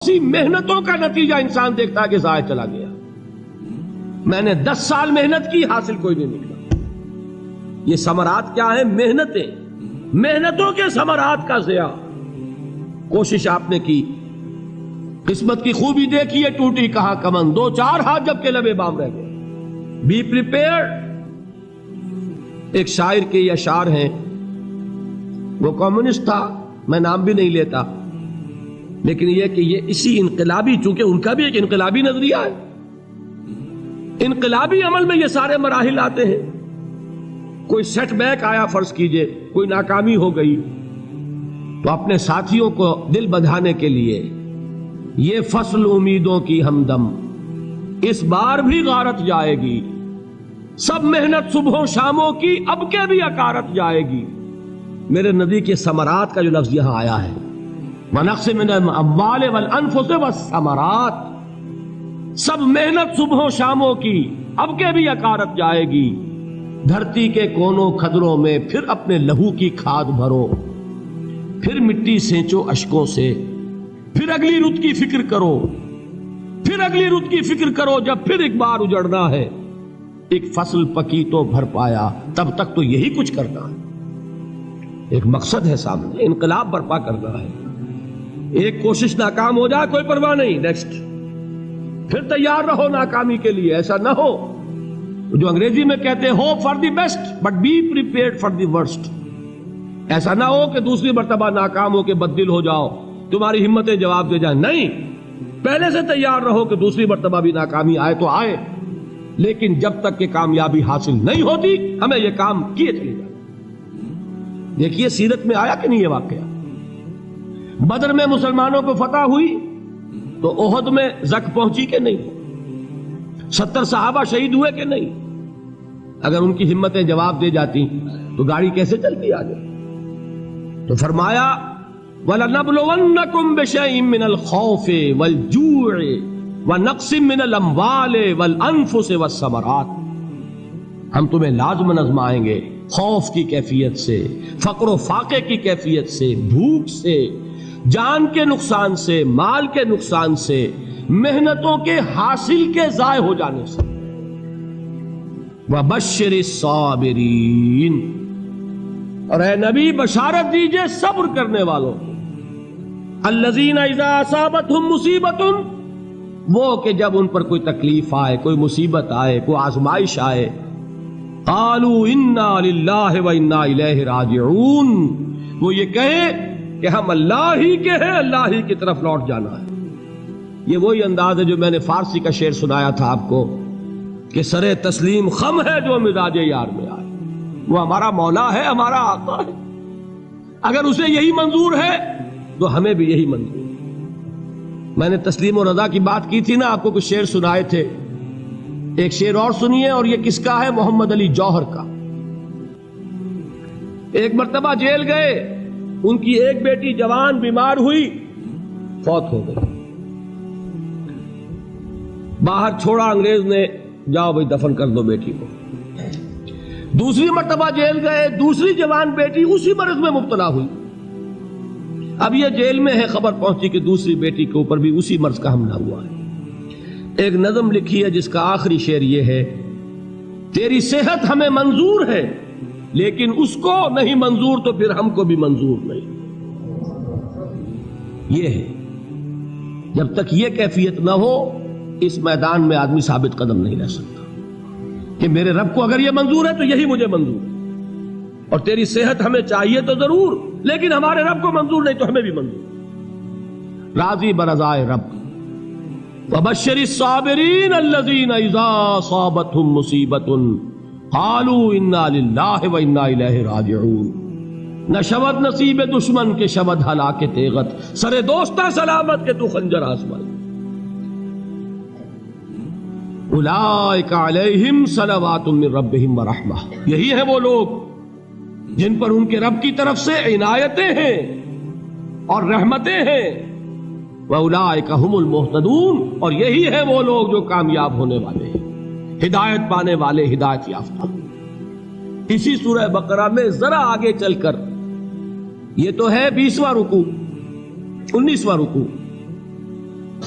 اسی محنتوں کا نتیجہ انسان دیکھتا ہے کہ ضائع چلا گیا. میں نے 10 سال محنت کی، حاصل کوئی نہیں نکلا. یہ ثمرات کیا ہیں؟ محنتیں، محنتوں کے ثمرات کا ضیاع. کوشش آپ نے کی، قسمت کی خوبی دیکھی ہے، ٹوٹی کہاں کمن، 2-4 ہاتھ جب کے لبے بام رہ گئے. Be prepared. ایک شاعر کے یہ اشعار ہیں، وہ کمیونسٹ تھا، میں نام بھی نہیں لیتا، لیکن یہ کہ یہ اسی انقلابی، چونکہ ان کا بھی ایک انقلابی نظریہ ہے، انقلابی عمل میں یہ سارے مراحل آتے ہیں. کوئی سیٹ بیک آیا، فرض کیجئے کوئی ناکامی ہو گئی، تو اپنے ساتھیوں کو دل بندھانے کے لیے یہ فصل امیدوں کی ہمدم اس بار بھی غارت جائے گی، سب محنت صبحوں شاموں کی اب کے بھی اکارت جائے گی. میرے نبی کے ثمرات کا جو لفظ یہاں آیا ہے، وَنَقْصٍ مِّنَ الْأَمْوَالِ وَالْأَنفُسِ وَالثَّمَرَاتِ، سب محنت صبحوں شاموں کی اب کے بھی اکارت جائے گی. دھرتی کے کونوں کھدروں میں پھر اپنے لہو کی کھاد بھرو، پھر مٹی سینچو اشکوں سے، پھر اگلی رت کی فکر کرو، پھر اگلی رت کی فکر کرو، جب پھر ایک بار اجڑنا ہے. ایک فصل پکی تو بھر پایا، تب تک تو یہی کچھ کرنا ہے. ایک مقصد ہے سامنے، انقلاب برپا کرنا ہے. ایک کوشش ناکام ہو جائے کوئی پرواہ نہیں، نیکسٹ. پھر تیار رہو ناکامی کے لیے. ایسا نہ ہو جو انگریزی میں کہتے ہیں hope for the best but be prepared for the worst. ایسا نہ ہو کہ دوسری مرتبہ ناکام ہو کے بددل ہو جاؤ، تمہاری ہمتیں جواب دے جائیں. نہیں، پہلے سے تیار رہو کہ دوسری مرتبہ بھی ناکامی آئے تو آئے، لیکن جب تک کہ کامیابی حاصل نہیں ہوتی ہمیں یہ کام کیے چلے جائیں. دیکھیے سیرت میں آیا کہ نہیں یہ واقعہ. بدر میں مسلمانوں کو فتح ہوئی تو احد میں زک پہنچی کہ نہیں؟ 70 صحابہ شہید ہوئے کہ نہیں؟ اگر ان کی ہمتیں جواب دے جاتی تو گاڑی کیسے چلتی آگے؟ تو فرمایا وَلَنَبْلُوَنَّكُمْ بِشَيْءٍ مِّنَ الْخَوْفِ وَالْجُوعِ وَنَقْصٍ مِّنَ الْأَمْوَالِ وَالْأَنفُسِ وَالثَّمَرَاتِ. ہم تمہیں لازم آزمائیں گے، خوف کی کیفیت سے، فقر و فاقے کی کیفیت سے، بھوک سے، جان کے نقصان سے، مال کے نقصان سے، محنتوں کے حاصل کے ضائع ہو جانے سے. وَبَشِّرِ الصَّابِرِينَ، اور اے نبی بشارت دیجئے صبر کرنے والوں کو. الَّذِينَ إِذَا أَصَابَتْهُمْ مُصِيبَةٌ، وہ کہ جب ان پر کوئی تکلیف آئے، کوئی مصیبت آئے، کوئی آزمائش آئے، قالوا انا للہ وانا الیہ راجعون، وہ یہ کہیں کہ ہم اللہ ہی کے ہیں، اللہ ہی کی طرف لوٹ جانا ہے. یہ وہی انداز ہے جو میں نے فارسی کا شعر سنایا تھا آپ کو کہ سرے تسلیم خم ہے جو مزاج یار میں آئے. وہ ہمارا مولا ہے، ہمارا آقا ہے. اگر اسے یہی منظور ہے تو ہمیں بھی یہی منظور ہے. میں نے تسلیم و رضا کی بات کی تھی نا، آپ کو کچھ شعر سنائے تھے. ایک شعر اور سنیے، اور یہ کس کا ہے؟ محمد علی جوہر کا. ایک مرتبہ جیل گئے، ان کی ایک بیٹی جوان بیمار ہوئی، فوت ہو گئی. باہر چھوڑا انگریز نے، جاؤ بھائی دفن کر دو بیٹی کو. دوسری مرتبہ جیل گئے، دوسری جوان بیٹی اسی مرض میں مبتلا ہوئی. اب یہ جیل میں ہے، خبر پہنچی کہ دوسری بیٹی کے اوپر بھی اسی مرض کا حملہ ہوا ہے. ایک نظم لکھی ہے جس کا آخری شعر یہ ہے، تیری صحت ہمیں منظور ہے لیکن اس کو نہیں منظور تو پھر ہم کو بھی منظور نہیں. یہ ہے، جب تک یہ کیفیت نہ ہو اس میدان میں آدمی ثابت قدم نہیں رہ سکتا کہ میرے رب کو اگر یہ منظور ہے تو یہی مجھے منظور ہے، اور تیری صحت ہمیں چاہیے تو ضرور، لیکن ہمارے رب کو منظور نہیں تو ہمیں بھی منظور. راضی برضائے رب. وَبَشِّرِ الصَّابِرِينَ الَّذِينَ إِذَا أَصَابَتْهُمْ مُصِيبَةٌ قَالُوا إِنَّا لِلَّهِ وَإِنَّا إِلَيْهِ رَاجِعُونَ. نہ شود نصیب دشمن کے شود ہلاک تیغت، سر دوستہ سلامت کے تو خنجر آزمائے. اولئک علیہم صلوات من ربہم ورحمہ، یہی ہے وہ لوگ جن پر ان کے رب کی طرف سے عنایتیں ہیں اور رحمتیں ہیں. وَأُولَئِكَ هُمُ الْمُهْتَدُونَ، اور یہی ہے وہ لوگ جو کامیاب ہونے والے ہیں، ہدایت پانے والے، ہدایت یافتہ. اسی سورہ بقرہ میں ذرا آگے چل کر، یہ تو ہے 20واں رکوع، 19واں رکوع،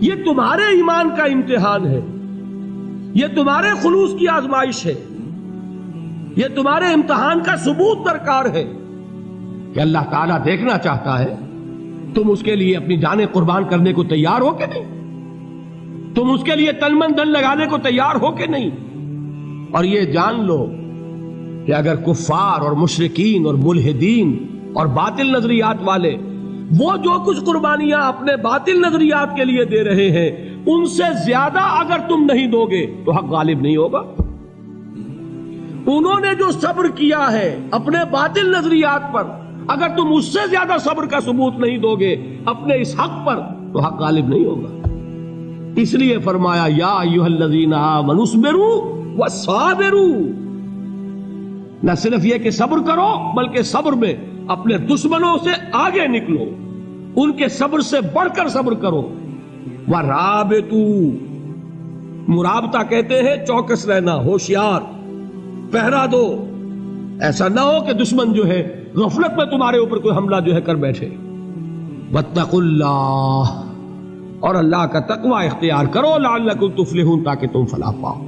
یہ تمہارے ایمان کا امتحان ہے، یہ تمہارے خلوص کی آزمائش ہے، یہ تمہارے امتحان کا ثبوت درکار ہے کہ اللہ تعالیٰ دیکھنا چاہتا ہے تم اس کے لیے اپنی جانیں قربان کرنے کو تیار ہو کہ نہیں، تم اس کے لیے تن من دھن لگانے کو تیار ہو کہ نہیں۔ اور یہ جان لو کہ اگر کفار اور مشرکین اور ملحدین اور باطل نظریات والے وہ جو کچھ قربانیاں اپنے باطل نظریات کے لیے دے رہے ہیں ان سے زیادہ اگر تم نہیں دو گے تو حق غالب نہیں ہوگا۔ انہوں نے جو صبر کیا ہے اپنے باطل نظریات پر، اگر تم اس سے زیادہ صبر کا ثبوت نہیں دو گے اپنے اس حق پر تو حق غالب نہیں ہوگا۔ اس لیے فرمایا یا ایھا الذین آمنوا اصبروا وصابروا، نہ صرف یہ کہ صبر کرو بلکہ صبر میں اپنے دشمنوں سے آگے نکلو، ان کے صبر سے بڑھ کر صبر کرو۔ ورابطوا، مرابطہ کہتے ہیں چوکس رہنا، ہوشیار، پہرا دو، ایسا نہ ہو کہ دشمن جو ہے غفلت میں تمہارے اوپر کوئی حملہ جو ہے کر بیٹھے۔ واتقوا اللہ، اور اللہ کا تقوی اختیار کرو، لعلکم تفلحون، تاکہ تم فلاح پاؤ۔